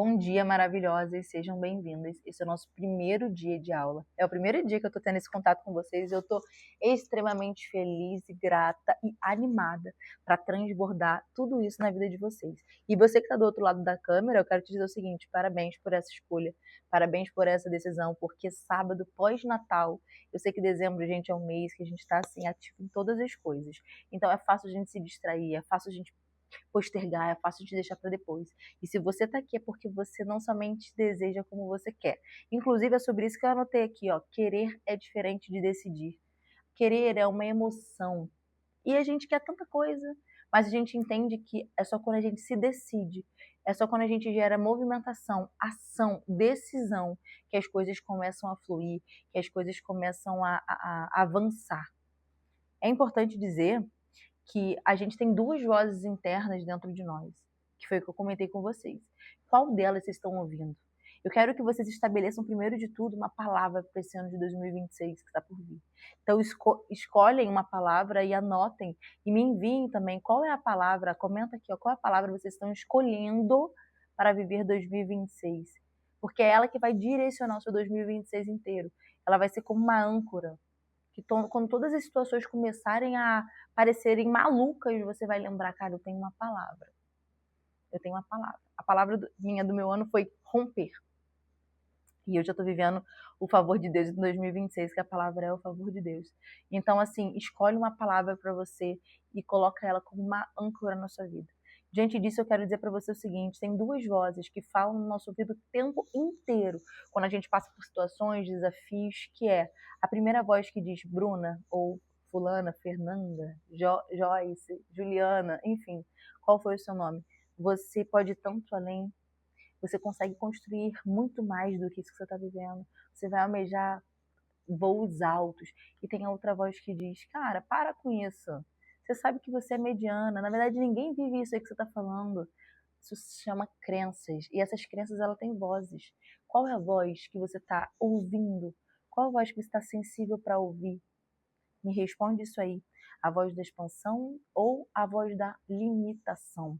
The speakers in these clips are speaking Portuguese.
Bom dia, maravilhosas, sejam bem-vindas. Esse é o nosso primeiro dia de aula. É o primeiro dia que eu tô tendo esse contato com vocês e eu tô extremamente feliz e grata e animada para transbordar tudo isso na vida de vocês. E você que tá do outro lado da câmera, eu quero te dizer o seguinte: parabéns por essa escolha, parabéns por essa decisão, porque sábado pós-Natal, eu sei que dezembro, gente, é um mês que a gente tá assim ativo em todas as coisas. Então é fácil a gente se distrair, é fácil a gente postergar, é fácil de deixar para depois. E se você tá aqui é porque você não somente deseja como você quer. Inclusive é sobre isso que eu anotei aqui, ó. Querer é diferente de decidir. Querer é uma emoção. E a gente quer tanta coisa, mas a gente entende que é só quando a gente se decide, é só quando a gente gera movimentação, ação, decisão, que as coisas começam a fluir, que as coisas começam a avançar. É importante dizer que a gente tem duas vozes internas dentro de nós, que foi o que eu comentei com vocês. Qual delas vocês estão ouvindo? Eu quero que vocês estabeleçam, primeiro de tudo, uma palavra para esse ano de 2026 que está por vir. Então, escolhem uma palavra e anotem. E me enviem também qual é a palavra, comenta aqui, ó, qual é a palavra vocês estão escolhendo para viver 2026. Porque é ela que vai direcionar o seu 2026 inteiro. Ela vai ser como uma âncora que quando todas as situações começarem a parecerem malucas, você vai lembrar, cara, eu tenho uma palavra. Eu tenho uma palavra. A palavra minha do meu ano foi romper. E eu já tô vivendo o favor de Deus em 2026, que a palavra é o favor de Deus. Então, assim, escolhe uma palavra para você e coloca ela como uma âncora na sua vida. Diante disso, eu quero dizer para você o seguinte: tem duas vozes que falam no nosso ouvido o tempo inteiro, quando a gente passa por situações, desafios, que é a primeira voz que diz Bruna, ou Fulana, Fernanda, Joyce, Juliana, enfim, qual foi o seu nome? Você pode ir tanto além, você consegue construir muito mais do que isso que você está vivendo. Você vai almejar voos altos. E tem a outra voz que diz, cara, para com isso. Você sabe que você é mediana. Na verdade, ninguém vive isso aí que você está falando. Isso se chama crenças. E essas crenças, ela têm vozes. Qual é a voz que você está ouvindo? Qual a voz que você está sensível para ouvir? Me responde isso aí. A voz da expansão ou a voz da limitação?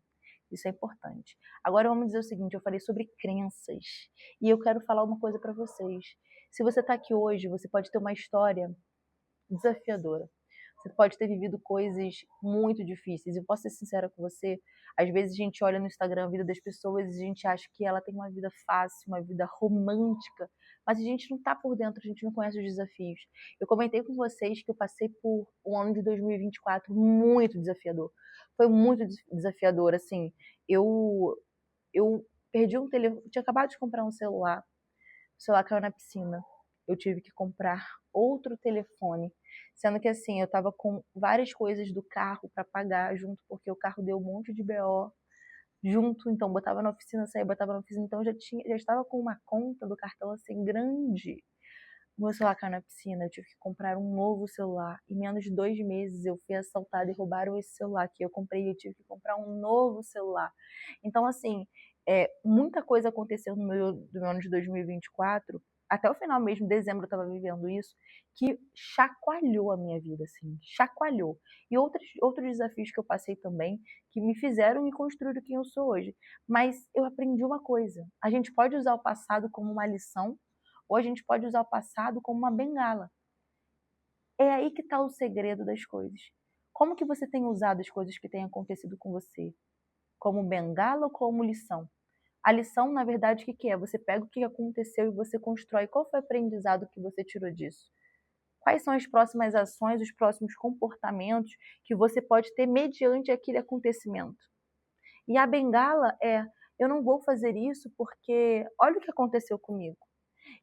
Isso é importante. Agora vamos dizer o seguinte, eu falei sobre crenças. E eu quero falar uma coisa para vocês. Se você está aqui hoje, você pode ter uma história desafiadora. Você pode ter vivido coisas muito difíceis. Eu posso ser sincera com você, às vezes a gente olha no Instagram a vida das pessoas e a gente acha que ela tem uma vida fácil, uma vida romântica, mas a gente não está por dentro, a gente não conhece os desafios. Eu comentei com vocês que eu passei por um ano de 2024 muito desafiador. Foi muito desafiador, assim. Eu, eu perdi um telefone, tinha acabado de comprar um celular, o celular caiu na piscina. Eu tive que comprar outro telefone, sendo que assim, eu tava com várias coisas do carro para pagar junto, porque o carro deu um monte de BO junto, então botava na oficina, saía, botava na oficina, então já estava com uma conta do cartão assim grande. O meu celular caiu na piscina, eu tive que comprar um novo celular. Em menos de 2 meses eu fui assaltada e roubaram esse celular que eu comprei e eu tive que comprar um novo celular. Então, assim, muita coisa aconteceu do meu ano de 2024, até o final mesmo, dezembro eu estava vivendo isso, que chacoalhou a minha vida, assim, chacoalhou. E outros desafios que eu passei também, que me fizeram me construir quem eu sou hoje. Mas eu aprendi uma coisa, a gente pode usar o passado como uma lição, ou a gente pode usar o passado como uma bengala. É aí que está o segredo das coisas. Como que você tem usado as coisas que têm acontecido com você? Como bengala ou como lição? A lição, na verdade, o que é? Você pega o que aconteceu e você constrói. Qual foi o aprendizado que você tirou disso? Quais são as próximas ações, os próximos comportamentos que você pode ter mediante aquele acontecimento? E a bengala é: eu não vou fazer isso porque olha o que aconteceu comigo.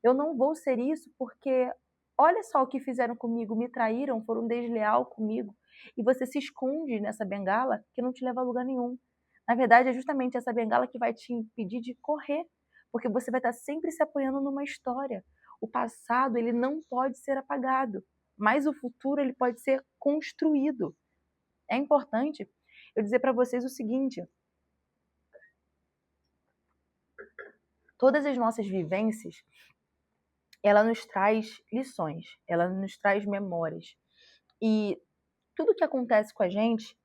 Eu não vou ser isso porque olha só o que fizeram comigo, me traíram, foram desleal comigo. E você se esconde nessa bengala que não te leva a lugar nenhum. Na verdade, é justamente essa bengala que vai te impedir de correr, porque você vai estar sempre se apoiando numa história. O passado, ele não pode ser apagado, mas o futuro, ele pode ser construído. É importante eu dizer para vocês o seguinte: todas as nossas vivências, ela nos traz lições, ela nos traz memórias. E tudo que acontece com a gente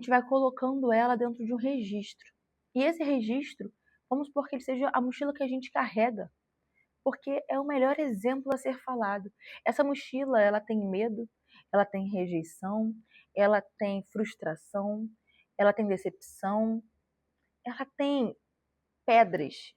vai colocando ela dentro de um registro. E esse registro Vamos supor que ele seja a mochila que a gente carrega, porque é o melhor exemplo a ser falado. Essa mochila, ela tem medo, ela tem rejeição, ela tem frustração, ela tem decepção, ela tem pedras,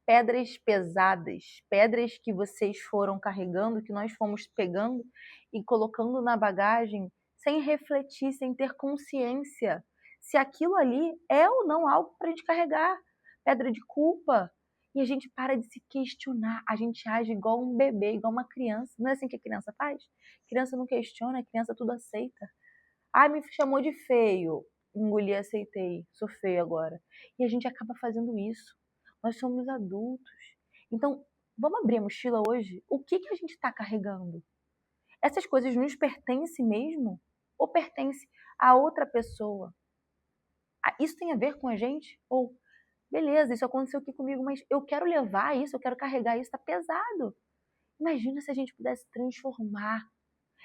pedras pesadas, pedras que vocês foram carregando, que nós fomos pegando e colocando na bagagem sem refletir, sem ter consciência se aquilo ali é ou não algo para a gente carregar. Pedra de culpa. E a gente para de se questionar. A gente age igual um bebê, igual uma criança. Não é assim que a criança faz? Criança não questiona, a criança tudo aceita. Ah, me chamou de feio. Engoli, aceitei. Sou feio agora. E a gente acaba fazendo isso. Nós somos adultos. Então, vamos abrir a mochila hoje? O que a gente está carregando? Essas coisas nos pertencem mesmo? Ou pertence a outra pessoa? Isso tem a ver com a gente? Ou, beleza, isso aconteceu aqui comigo, mas eu quero levar isso, eu quero carregar isso, está pesado. Imagina se a gente pudesse transformar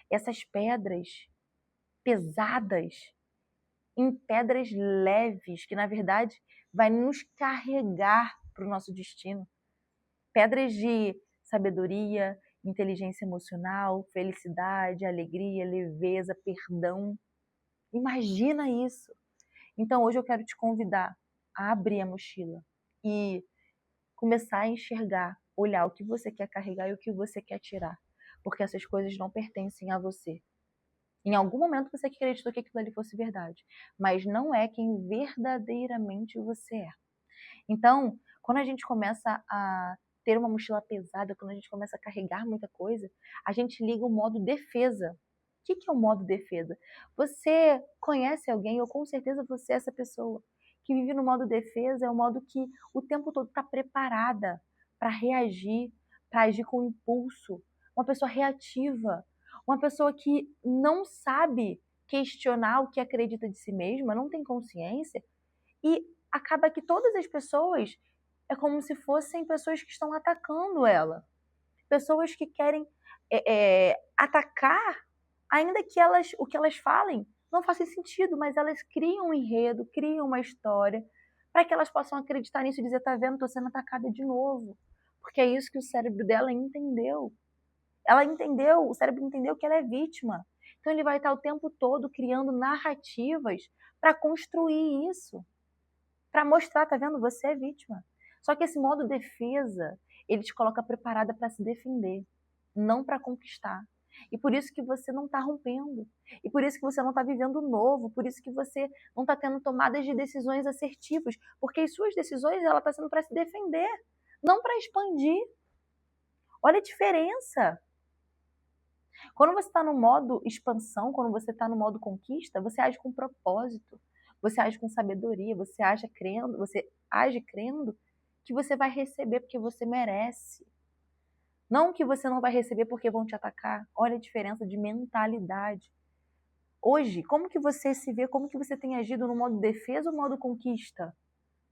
essas pedras pesadas em pedras leves, que na verdade vai nos carregar para o nosso destino. Pedras de sabedoria, inteligência emocional, felicidade, alegria, leveza, perdão. Imagina isso. Então hoje eu quero te convidar a abrir a mochila e começar a enxergar, olhar o que você quer carregar e o que você quer tirar. Porque essas coisas não pertencem a você. Em algum momento você acreditou que aquilo ali fosse verdade, mas não é quem verdadeiramente você é. Então, quando a gente começa a ter uma mochila pesada, quando a gente começa a carregar muita coisa, a gente liga o modo defesa. O que é o modo defesa? Você conhece alguém, ou com certeza você é essa pessoa, que vive no modo defesa, é o modo que o tempo todo está preparada para reagir, para agir com impulso. Uma pessoa reativa, uma pessoa que não sabe questionar o que acredita de si mesma, não tem consciência, e acaba que todas as pessoas é como se fossem pessoas que estão atacando ela. Pessoas que querem atacar, ainda que o que elas falem não faça sentido, mas elas criam um enredo, criam uma história, para que elas possam acreditar nisso e dizer, tá vendo, tô sendo atacada de novo. Porque é isso que o cérebro dela entendeu. Ela entendeu, o cérebro entendeu que ela é vítima. Então ele vai estar o tempo todo criando narrativas para construir isso, para mostrar, tá vendo? Você é vítima. Só que esse modo defesa, ele te coloca preparada para se defender, não para conquistar. E por isso que você não está rompendo. E por isso que você não está vivendo o novo. Por isso que você não está tendo tomadas de decisões assertivas. Porque as suas decisões, ela está sendo para se defender, não para expandir. Olha a diferença. Quando você está no modo expansão, quando você está no modo conquista, você age com propósito, você age com sabedoria, você age crendo que você vai receber porque você merece. Não que você não vai receber porque vão te atacar. Olha a diferença de mentalidade. Hoje, como que você se vê, como que você tem agido no modo defesa ou modo conquista?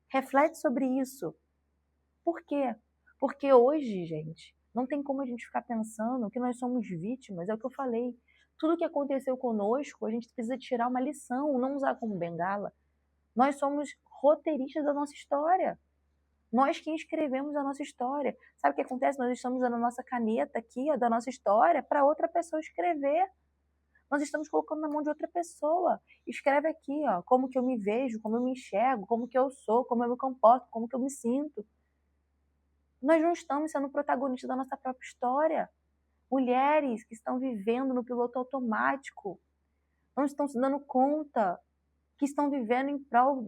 Reflete sobre isso. Por quê? Porque hoje, gente, não tem como a gente ficar pensando que nós somos vítimas, é o que eu falei. Tudo que aconteceu conosco, a gente precisa tirar uma lição, não usar como bengala. Nós somos roteiristas da nossa história. Nós que escrevemos a nossa história. Sabe o que acontece? Nós estamos dando a nossa caneta aqui, ó, da nossa história, para outra pessoa escrever. Nós estamos colocando na mão de outra pessoa. Escreve aqui, ó, como que eu me vejo, como eu me enxergo, como que eu sou, como eu me comporto, como que eu me sinto. Nós não estamos sendo protagonistas da nossa própria história. Mulheres que estão vivendo no piloto automático, não estão se dando conta que estão vivendo em prol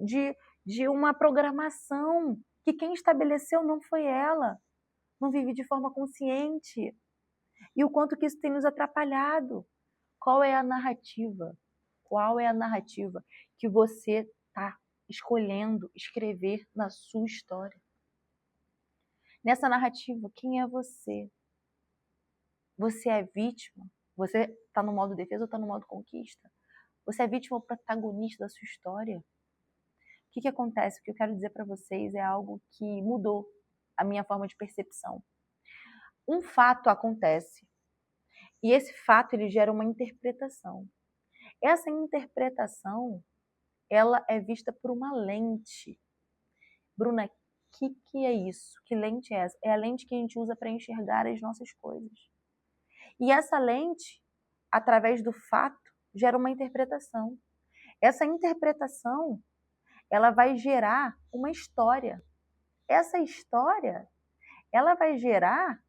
de uma programação que quem estabeleceu não foi ela. Não vive de forma consciente. E o quanto que isso tem nos atrapalhado. Qual é a narrativa? Qual é a narrativa que você está escolhendo escrever na sua história? Nessa narrativa, quem é você? Você é vítima? Você está no modo defesa ou está no modo conquista? Você é vítima ou protagonista da sua história? O que acontece? O que eu quero dizer para vocês é algo que mudou a minha forma de percepção. Um fato acontece e esse fato ele gera uma interpretação. Essa interpretação ela é vista por uma lente. Bruna, que é isso? Que lente é essa? É a lente que a gente usa para enxergar as nossas coisas. E essa lente, através do fato, gera uma interpretação. Essa interpretação, ela vai gerar uma história. Essa história, ela vai gerar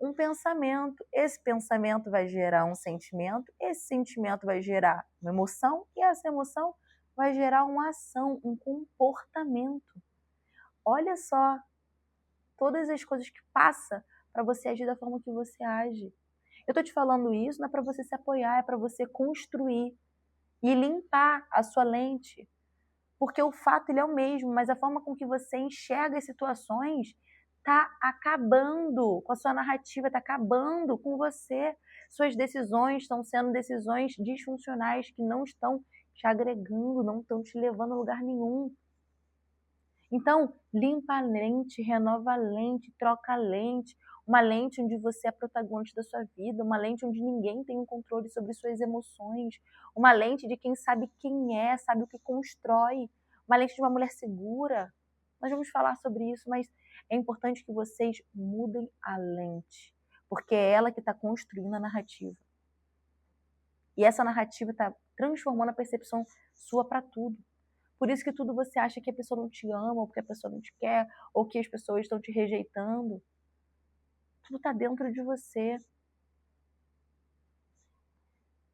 um pensamento. Esse pensamento vai gerar um sentimento. Esse sentimento vai gerar uma emoção. E essa emoção vai gerar uma ação, um comportamento. Olha só todas as coisas que passa para você agir da forma que você age. Eu estou te falando isso não é para você se apoiar, é para você construir e limpar a sua lente. Porque o fato ele é o mesmo, mas a forma com que você enxerga as situações está acabando com a sua narrativa, está acabando com você. Suas decisões estão sendo decisões disfuncionais que não estão te agregando, não estão te levando a lugar nenhum. Então, limpa a lente, renova a lente, troca a lente. Uma lente onde você é protagonista da sua vida, uma lente onde ninguém tem um controle sobre suas emoções, uma lente de quem sabe quem é, sabe o que constrói, uma lente de uma mulher segura. Nós vamos falar sobre isso, mas é importante que vocês mudem a lente, porque é ela que está construindo a narrativa. E essa narrativa está transformando a percepção sua para tudo. Por isso que tudo você acha que a pessoa não te ama, ou que a pessoa não te quer, ou que as pessoas estão te rejeitando. Tudo está dentro de você.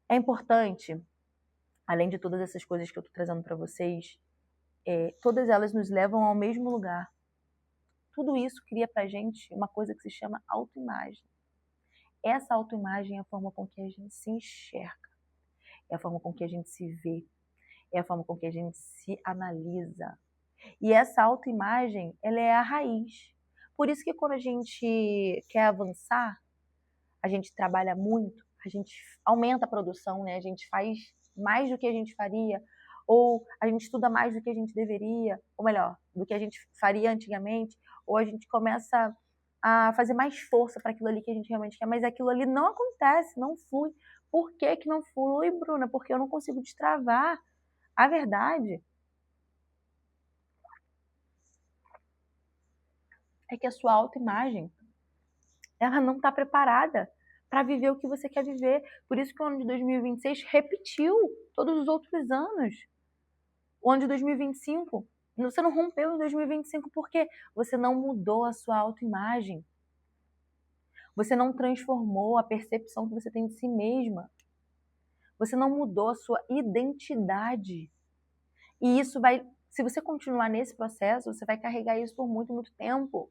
É importante, além de todas essas coisas que eu estou trazendo para vocês, todas elas nos levam ao mesmo lugar. Tudo isso cria para a gente uma coisa que se chama autoimagem. Essa autoimagem é a forma com que a gente se enxerga, é a forma com que a gente se vê, é a forma com que a gente se analisa. E essa autoimagem, ela é a raiz. Por isso que quando a gente quer avançar, a gente trabalha muito, a gente aumenta a produção, né? A gente faz mais do que a gente faria, ou a gente estuda mais do que a gente deveria, ou melhor, do que a gente faria antigamente, ou a gente começa a fazer mais força para aquilo ali que a gente realmente quer, mas aquilo ali não acontece, não flui. Por que que não flui, Bruna? Porque eu não consigo destravar. A verdade é que a sua autoimagem, ela não está preparada para viver o que você quer viver. Por isso que o ano de 2026 repetiu todos os outros anos. O ano de 2025, você não rompeu em 2025 porque você não mudou a sua autoimagem. Você não transformou a percepção que você tem de si mesma. Você não mudou a sua identidade. E isso vai, se você continuar nesse processo, você vai carregar isso por muito, muito tempo.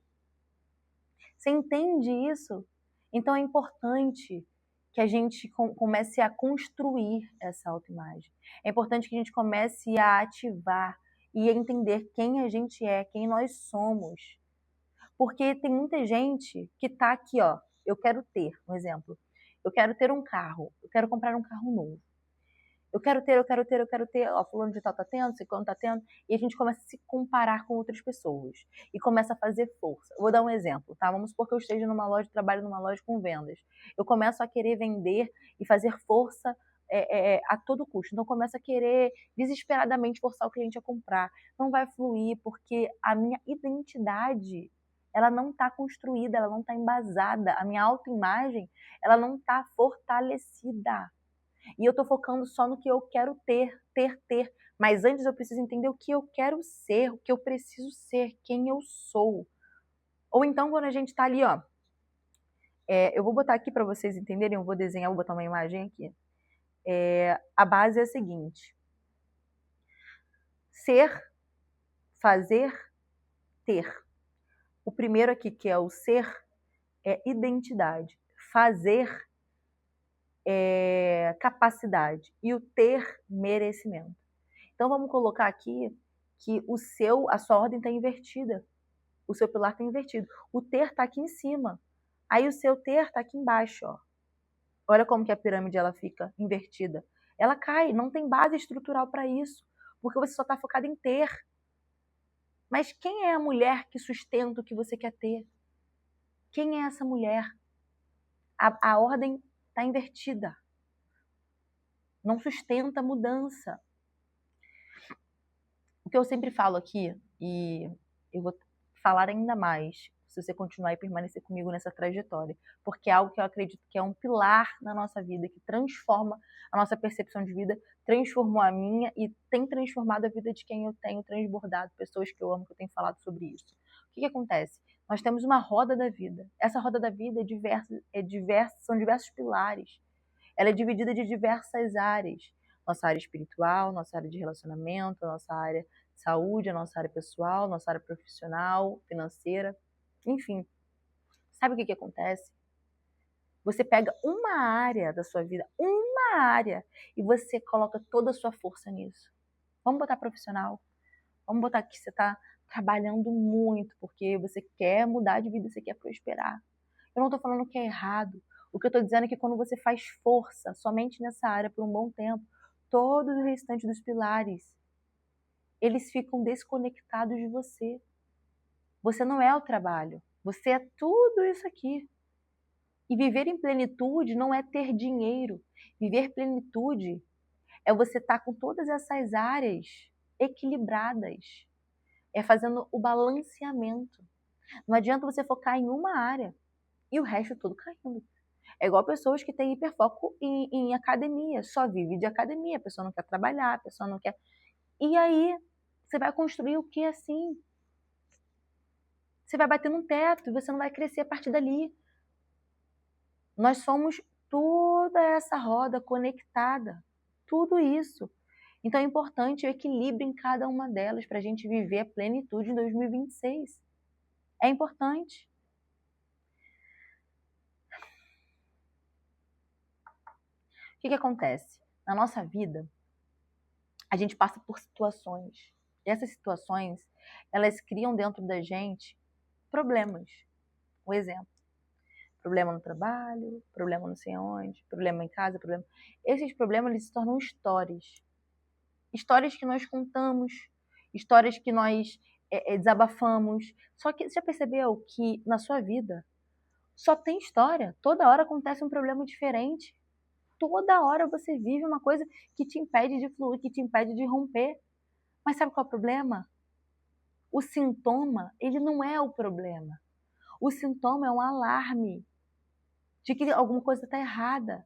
Você entende isso? Então é importante que a gente comece a construir essa autoimagem. É importante que a gente comece a ativar e a entender quem a gente é, quem nós somos. Porque tem muita gente que tá aqui, ó, eu quero ter, um exemplo, eu quero ter um carro, eu quero comprar um carro novo. Eu quero ter, ó, fulano de tal tá tendo, ciclano tá tendo, e a gente começa a se comparar com outras pessoas e começa a fazer força. Eu vou dar um exemplo, tá? Vamos supor que eu esteja numa loja, trabalho numa loja com vendas. Eu começo a querer vender e fazer força a todo custo. Então, eu começo a querer desesperadamente forçar o cliente a comprar. Não vai fluir porque a minha identidade, ela não está construída, ela não está embasada. A minha autoimagem, ela não está fortalecida. E eu tô focando só no que eu quero ter. Mas antes eu preciso entender o que eu quero ser, o que eu preciso ser, quem eu sou. Ou então quando a gente tá ali, ó, eu vou botar aqui para vocês entenderem, eu vou desenhar, vou botar uma imagem aqui. A base é a seguinte: ser, fazer, ter. O primeiro aqui, que é o ser, é identidade. Fazer é capacidade. E o ter, merecimento. Então vamos colocar aqui que a sua ordem está invertida. O seu pilar está invertido. O ter está aqui em cima. Aí o seu ter está aqui embaixo, ó. Olha como que a pirâmide ela fica invertida. Ela cai, não tem base estrutural para isso, porque você só está focado em ter. Mas quem é a mulher que sustenta o que você quer ter? Quem é essa mulher? A ordem está invertida. Não sustenta a mudança. O que eu sempre falo aqui, e eu vou falar ainda mais se você continuar e permanecer comigo nessa trajetória, porque é algo que eu acredito que é um pilar na nossa vida, que transforma a nossa percepção de vida, transformou a minha e tem transformado a vida de quem eu tenho transbordado, pessoas que eu amo, que eu tenho falado sobre isso. O que acontece? Nós temos uma roda da vida. Essa roda da vida são diversos pilares. Ela é dividida de diversas áreas. Nossa área espiritual, nossa área de relacionamento, nossa área de saúde, a nossa área pessoal, nossa área profissional, financeira, enfim. Sabe o que acontece? Você pega uma área da sua vida, uma área, e você coloca toda a sua força nisso. Vamos botar profissional. Vamos botar que você está trabalhando muito, porque você quer mudar de vida, você quer prosperar. Eu não estou falando que é errado. O que eu estou dizendo é que quando você faz força somente nessa área por um bom tempo, todos os restantes dos pilares, eles ficam desconectados de você. Você não é o trabalho. Você é tudo isso aqui. E viver em plenitude não é ter dinheiro. Viver plenitude é você estar com todas essas áreas equilibradas. É fazendo o balanceamento. Não adianta você focar em uma área e o resto tudo caindo. É igual pessoas que têm hiperfoco em academia, só vive de academia, a pessoa não quer trabalhar, a pessoa não quer. E aí, você vai construir o que assim? Você vai bater num teto e você não vai crescer a partir dali. Nós somos toda essa roda conectada, tudo isso. Então é importante o equilíbrio em cada uma delas para a gente viver a plenitude em 2026. É importante. O que acontece? Na nossa vida, a gente passa por situações. E essas situações, elas criam dentro da gente problemas. Um exemplo. Problema no trabalho, problema não sei onde, problema em casa, problema. Esses problemas eles se tornam histórias. Histórias que nós contamos, histórias que nós desabafamos. Só que você já percebeu que na sua vida só tem história? Toda hora acontece um problema diferente. Toda hora você vive uma coisa que te impede de fluir, que te impede de romper. Mas sabe qual é o problema? O sintoma, ele não é o problema. O sintoma é um alarme de que alguma coisa está errada.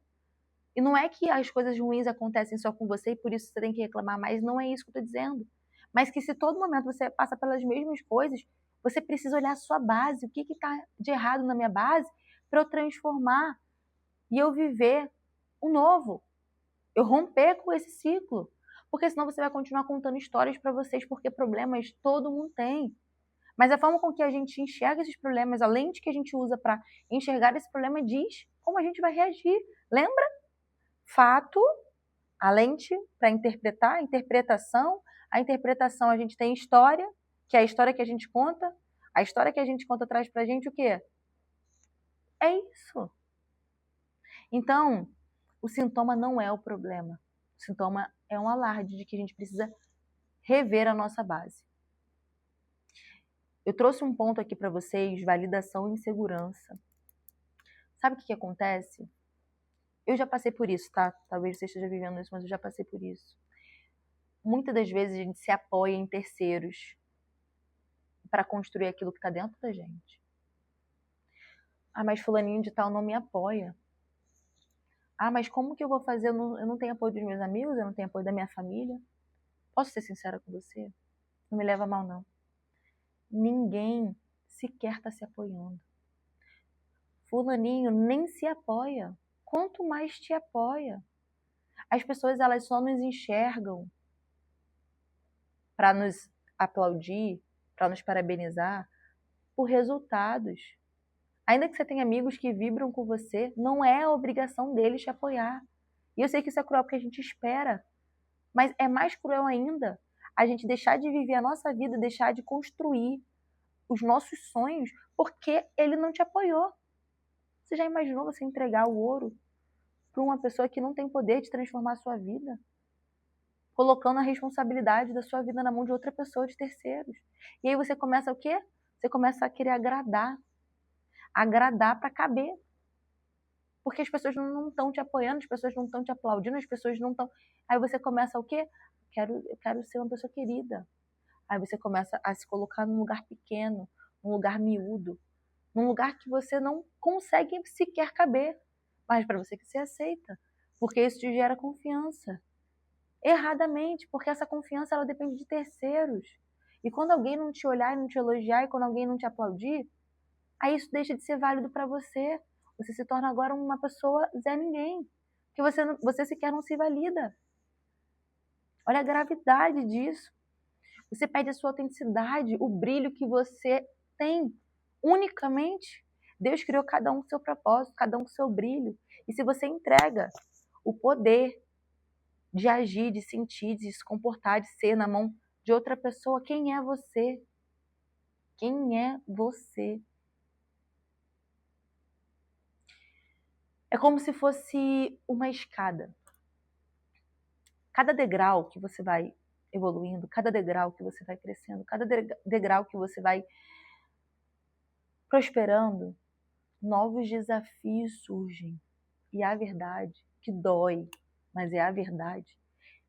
E não é que as coisas ruins acontecem só com você e por isso você tem que reclamar mais, não é isso que eu estou dizendo. Mas que se todo momento você passa pelas mesmas coisas, você precisa olhar a sua base, o que está de errado na minha base, para eu transformar e eu viver o novo. Eu romper com esse ciclo. Porque senão você vai continuar contando histórias para vocês, porque problemas todo mundo tem. Mas a forma com que a gente enxerga esses problemas, a lente que a gente usa para enxergar esse problema diz como a gente vai reagir. Lembra? Fato, a lente para interpretar, a interpretação a gente tem história, que é a história que a gente conta, a história que a gente conta traz pra gente o quê? É isso. Então, o sintoma não é o problema. O sintoma é um alarde de que a gente precisa rever a nossa base. Eu trouxe um ponto aqui para vocês, validação e insegurança. Sabe o que acontece? Eu já passei por isso, tá? Talvez você esteja vivendo isso, mas eu já passei por isso. Muitas das vezes a gente se apoia em terceiros para construir aquilo que está dentro da gente. Ah, mas fulaninho de tal não me apoia. Ah, mas como que eu vou fazer? Eu não tenho apoio dos meus amigos, eu não tenho apoio da minha família. Posso ser sincera com você? Não me leva a mal, não. Ninguém sequer está se apoiando. Fulaninho nem se apoia. Quanto mais te apoia. As pessoas elas só nos enxergam para nos aplaudir, para nos parabenizar por resultados. Ainda que você tenha amigos que vibram com você, não é a obrigação deles te apoiar. E eu sei que isso é cruel porque a gente espera. Mas é mais cruel ainda a gente deixar de viver a nossa vida, deixar de construir os nossos sonhos porque ele não te apoiou. Você já imaginou você entregar o ouro para uma pessoa que não tem poder de transformar a sua vida? Colocando a responsabilidade da sua vida na mão de outra pessoa, de terceiros. E aí você começa o quê? Você começa a querer agradar. Agradar para caber. Porque as pessoas não estão te apoiando, as pessoas não estão te aplaudindo, as pessoas não estão... Aí você começa o quê? Eu quero ser uma pessoa querida. Aí você começa a se colocar num lugar pequeno, num lugar miúdo, num lugar que você não consegue sequer caber, mas para você que se aceita, porque isso te gera confiança. Erradamente, porque essa confiança ela depende de terceiros. E quando alguém não te olhar e não te elogiar, e quando alguém não te aplaudir, aí isso deixa de ser válido para você. Você se torna agora uma pessoa Zé Ninguém, que você sequer não se valida. Olha a gravidade disso. Você perde a sua autenticidade, o brilho que você tem unicamente. Deus criou cada um com seu propósito, cada um com seu brilho. E se você entrega o poder de agir, de sentir, de se comportar, de ser na mão de outra pessoa, quem é você? Quem é você? É como se fosse uma escada. Cada degrau que você vai evoluindo, cada degrau que você vai crescendo, cada degrau que você vai prosperando, novos desafios surgem. E a verdade, que dói, mas é a verdade,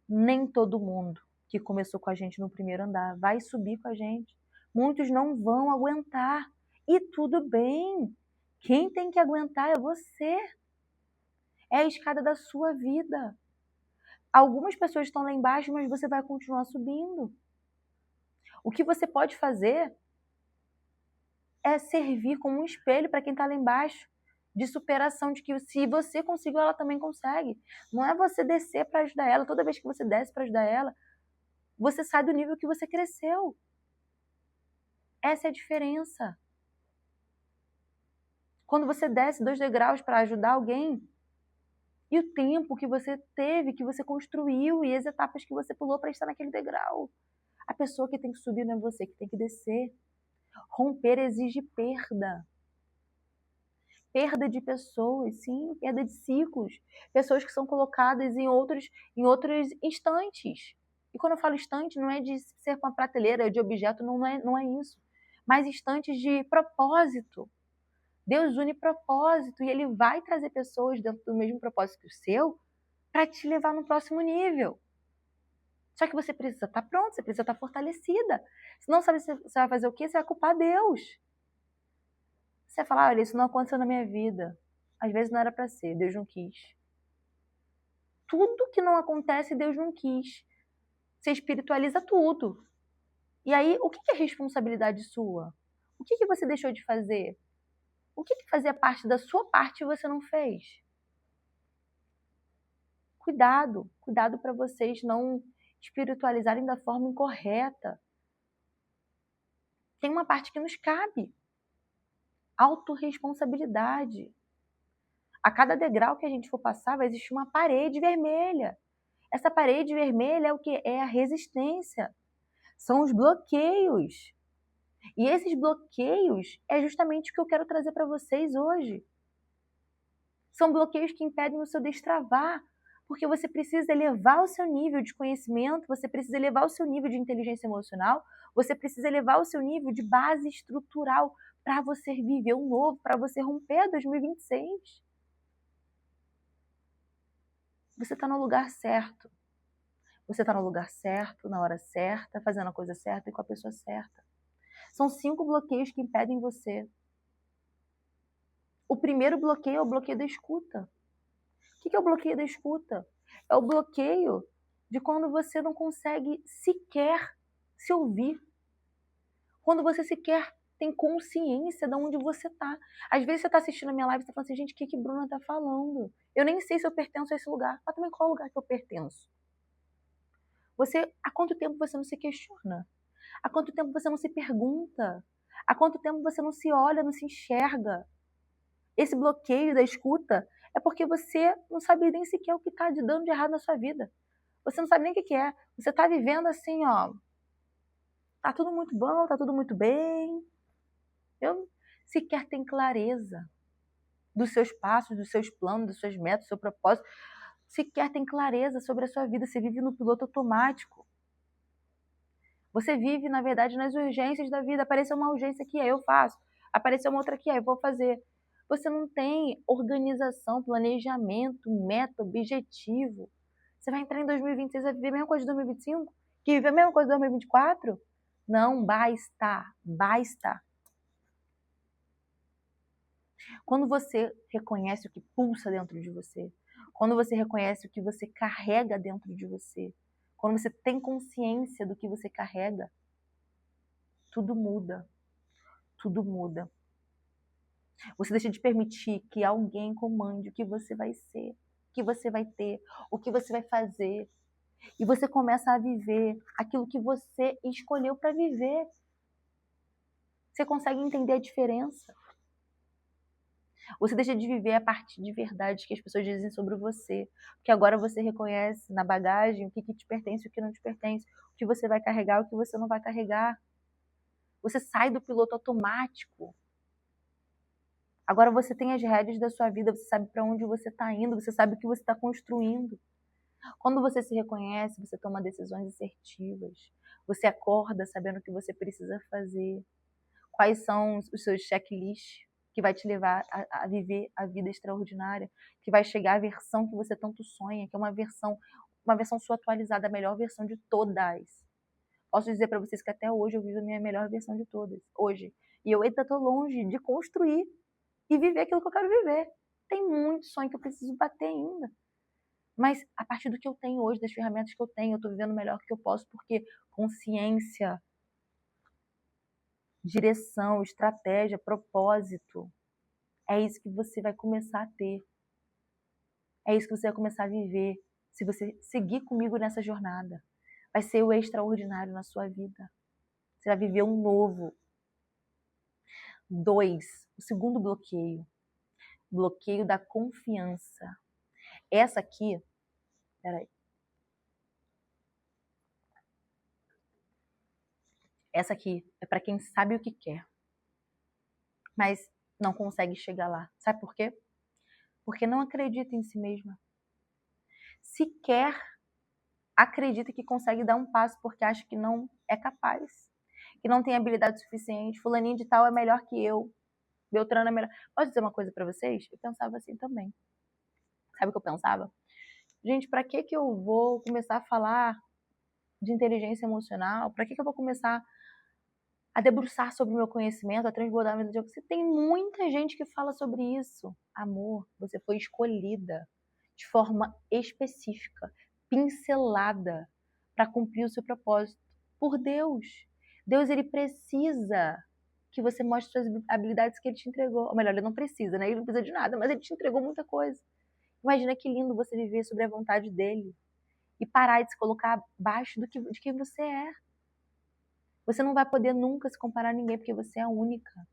nem todo mundo que começou com a gente no primeiro andar vai subir com a gente. Muitos não vão aguentar. E tudo bem. Quem tem que aguentar é você. É a escada da sua vida. Algumas pessoas estão lá embaixo, mas você vai continuar subindo. O que você pode fazer é servir como um espelho para quem está lá embaixo, de superação, de que se você conseguiu, ela também consegue. Não é você descer para ajudar ela. Toda vez que você desce para ajudar ela, você sai do nível que você cresceu. Essa é a diferença. Quando você desce 2 degraus para ajudar alguém, e o tempo que você teve, que você construiu, e as etapas que você pulou para estar naquele degrau. A pessoa que tem que subir não é você que tem que descer. Romper exige perda. Perda de pessoas, sim, perda de ciclos. Pessoas que são colocadas em outros instantes. E quando eu falo instante, não é de ser uma prateleira de objeto, não é isso. Mas instantes de propósito. Deus une propósito e Ele vai trazer pessoas dentro do mesmo propósito que o seu para te levar no próximo nível. Só que você precisa estar pronto, você precisa estar fortalecida. Se não sabe, você vai fazer o quê? Você vai culpar Deus. Você vai falar, olha, isso não aconteceu na minha vida. Às vezes não era para ser, Deus não quis. Tudo que não acontece, Deus não quis. Você espiritualiza tudo. E aí, o que é responsabilidade sua? O que você deixou de fazer? O que fazia parte da sua parte e você não fez? Cuidado, cuidado para vocês não espiritualizarem da forma incorreta. Tem uma parte que nos cabe. Autorresponsabilidade. A cada degrau que a gente for passar, vai existir uma parede vermelha. Essa parede vermelha é o que? É a resistência. São os bloqueios. E esses bloqueios é justamente o que eu quero trazer para vocês hoje. São bloqueios que impedem o seu destravar, porque você precisa elevar o seu nível de conhecimento, você precisa elevar o seu nível de inteligência emocional, você precisa elevar o seu nível de base estrutural para você viver o novo, para você romper 2026. Você está no lugar certo. Você está no lugar certo, na hora certa, fazendo a coisa certa e com a pessoa certa. São 5 bloqueios que impedem você. O primeiro bloqueio é o bloqueio da escuta. O que é o bloqueio da escuta? É o bloqueio de quando você não consegue sequer se ouvir. Quando você sequer tem consciência de onde você está. Às vezes você está assistindo a minha live e está falando assim, gente, o que Bruna está falando? Eu nem sei se eu pertenço a esse lugar. Mas também qual é o lugar que eu pertenço? Há quanto tempo você não se questiona? Há quanto tempo você não se pergunta? Há quanto tempo você não se olha, não se enxerga? Esse bloqueio da escuta é porque você não sabe nem sequer o que está dando de errado na sua vida. Você não sabe nem o que é. Você está vivendo assim, ó. Tá tudo muito bom, tá tudo muito bem. Eu sequer tem clareza dos seus passos, dos seus planos, dos seus metas, do seu propósito. Sequer tem clareza sobre a sua vida. Você vive no piloto automático. Você vive, na verdade, nas urgências da vida. Apareceu uma urgência aqui, aí eu faço. Apareceu uma outra aqui, aí eu vou fazer. Você não tem organização, planejamento, meta, objetivo. Você vai entrar em 2026 e vai viver a mesma coisa de 2025? Que vive a mesma coisa de 2024? Não basta, basta. Quando você reconhece o que pulsa dentro de você, quando você reconhece o que você carrega dentro de você, quando você tem consciência do que você carrega, tudo muda, tudo muda. Você deixa de permitir que alguém comande o que você vai ser, o que você vai ter, o que você vai fazer. E você começa a viver aquilo que você escolheu para viver. Você consegue entender a diferença. Você deixa de viver a partir de verdades que as pessoas dizem sobre você. Porque agora você reconhece na bagagem o que te pertence e o que não te pertence. O que você vai carregar e o que você não vai carregar. Você sai do piloto automático. Agora você tem as rédeas da sua vida, você sabe para onde você está indo, você sabe o que você está construindo. Quando você se reconhece, você toma decisões assertivas. Você acorda sabendo o que você precisa fazer. Quais são os seus checklists que vai te levar a viver a vida extraordinária, que vai chegar à versão que você tanto sonha, que é uma versão sua atualizada, a melhor versão de todas. Posso dizer para vocês que até hoje eu vivo a minha melhor versão de todas, hoje. E eu ainda estou longe de construir e viver aquilo que eu quero viver. Tem muito sonho que eu preciso bater ainda. Mas a partir do que eu tenho hoje, das ferramentas que eu tenho, eu estou vivendo o melhor que eu posso, porque consciência, direção, estratégia, propósito, é isso que você vai começar a ter. É isso que você vai começar a viver. Se você seguir comigo nessa jornada, vai ser o extraordinário na sua vida. Você vai viver um novo. 2, o segundo bloqueio. Bloqueio da confiança. Essa aqui, peraí. Essa aqui é para quem sabe o que quer, mas não consegue chegar lá. Sabe por quê? Porque não acredita em si mesma. Sequer acredita que consegue dar um passo porque acha que não é capaz, que não tem habilidade suficiente. Fulaninho de tal é melhor que eu. Beltrano é melhor. Posso dizer uma coisa para vocês? Eu pensava assim também. Sabe o que eu pensava? Gente, para que eu vou começar a falar de inteligência emocional? Para que eu vou começar a debruçar sobre o meu conhecimento, a transbordar a vida de alguém? Você tem muita gente que fala sobre isso. Amor, você foi escolhida de forma específica, pincelada, para cumprir o seu propósito por Deus. Deus, ele precisa que você mostre suas habilidades que ele te entregou. Ou melhor, ele não precisa, né? Ele não precisa de nada, mas ele te entregou muita coisa. Imagina que lindo você viver sobre a vontade dele e parar de se colocar abaixo de quem você é. Você não vai poder nunca se comparar a ninguém, porque você é única.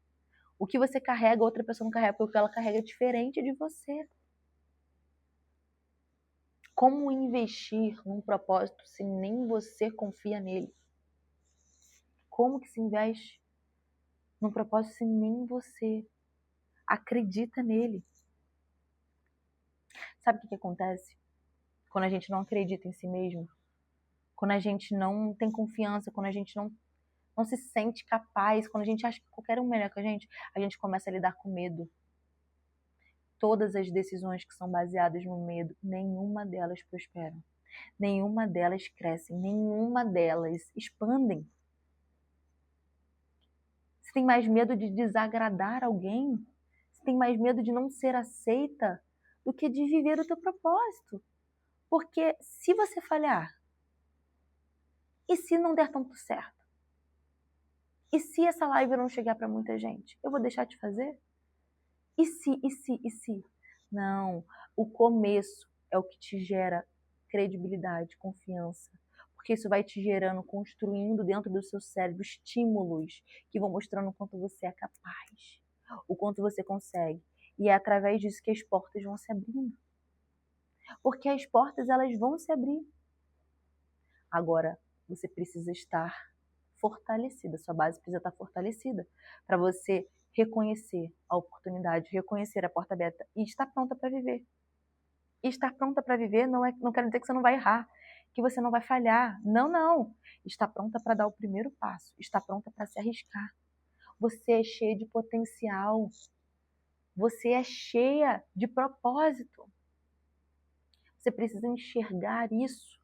O que você carrega, outra pessoa não carrega, porque o que ela carrega é diferente de você. Como investir num propósito se nem você confia nele? Como que se investe num propósito se nem você acredita nele? Sabe o que acontece? Quando a gente não acredita em si mesmo, quando a gente não tem confiança, quando a gente não se sente capaz, quando a gente acha que qualquer um melhor que a gente começa a lidar com medo. Todas as decisões que são baseadas no medo, nenhuma delas prosperam. Nenhuma delas cresce, nenhuma delas expandem. Você tem mais medo de desagradar alguém? Você tem mais medo de não ser aceita do que de viver o teu propósito? Porque se você falhar, e se não der tanto certo? E se essa live não chegar para muita gente? Eu vou deixar de fazer? E se, e se, e se? Não, o começo é o que te gera credibilidade, confiança. Porque isso vai te gerando, construindo dentro do seu cérebro estímulos que vão mostrando o quanto você é capaz, o quanto você consegue. E é através disso que as portas vão se abrindo. Porque as portas, elas vão se abrir. Agora, você precisa estar fortalecida, sua base precisa estar fortalecida para você reconhecer a oportunidade, reconhecer a porta aberta e estar pronta para viver. E estar pronta para viver não quer dizer que você não vai errar, que você não vai falhar. Não, não. Está pronta para dar o primeiro passo, está pronta para se arriscar. Você é cheia de potencial. Você é cheia de propósito. Você precisa enxergar isso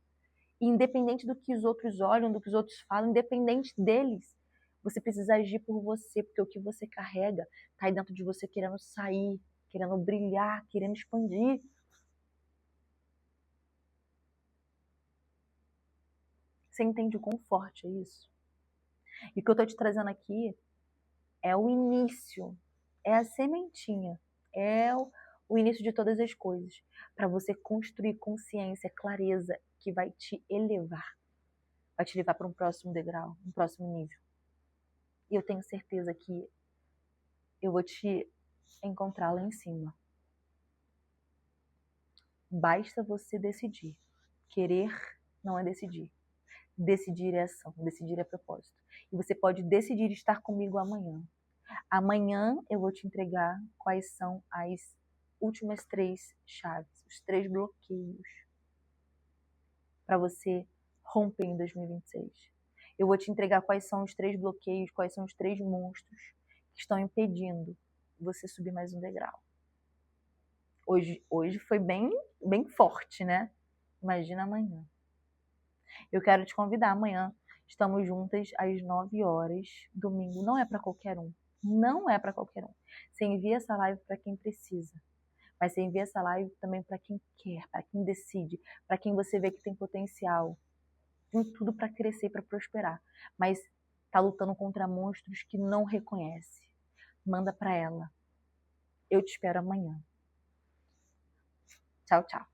E independente do que os outros olham, do que os outros falam, independente deles, você precisa agir por você, porque o que você carrega tá aí dentro de você querendo sair, querendo brilhar, querendo expandir. Você entende o quão forte é isso? E o que eu tô te trazendo aqui é o início, é a sementinha, é o início de todas as coisas, para você construir consciência, clareza, que vai te elevar, vai te levar para um próximo degrau, um próximo nível. E eu tenho certeza que eu vou te encontrar lá em cima. Basta você decidir. Querer não é decidir. Decidir é ação, decidir é propósito. E você pode decidir estar comigo amanhã. Amanhã eu vou te entregar quais são as últimas 3 chaves, os 3 bloqueios para você romper em 2026. Eu vou te entregar quais são os 3 bloqueios, quais são os 3 monstros que estão impedindo você subir mais um degrau. Hoje foi bem forte, né? Imagina amanhã. Eu quero te convidar amanhã. Estamos juntas às 9 horas, domingo. Não é para qualquer um. Não é para qualquer um. Você envia essa live para quem precisa. Mas você envia essa live também para quem quer, para quem decide, para quem você vê que tem potencial. Tem tudo para crescer, para prosperar. Mas tá lutando contra monstros que não reconhece. Manda para ela. Eu te espero amanhã. Tchau, tchau.